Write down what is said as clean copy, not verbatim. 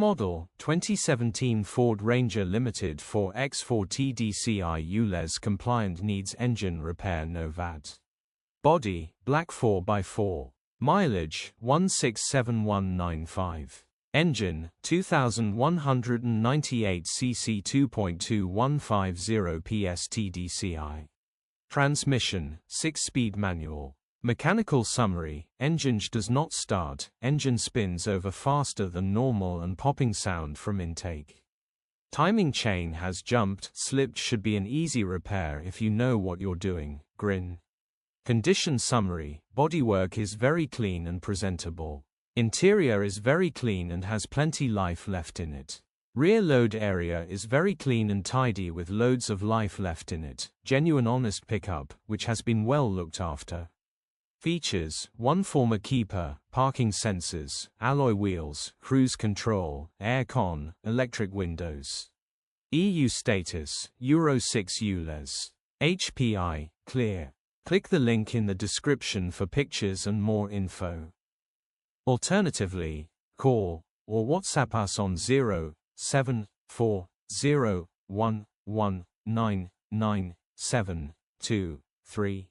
model, 2017 Ford Ranger Limited 4x4 Tdci ULEZ compliant, needs engine repair, no VAT. Body, black 4x4. Mileage, 167195. Engine, 2198 cc 2.2150 PS Tdci. Transmission, 6-speed manual. Mechanical summary: Enginge does not start, engine spins over faster than normal and popping sound from intake. Timing chain has jumped, slipped, should be an easy repair if you know what you're doing, grin. Condition summary: bodywork is very clean and presentable. Interior is very clean and has plenty life left in it. Rear load area is very clean and tidy with loads of life left in it. Genuine honest pickup, which has been well looked after. Features: 1 former keeper, parking sensors, alloy wheels, cruise control, air-con, electric windows. EU status, Euro 6 ULEZ. HPI, clear. Click the link in the description for pictures and more info. Alternatively, call or WhatsApp us on 07401199723.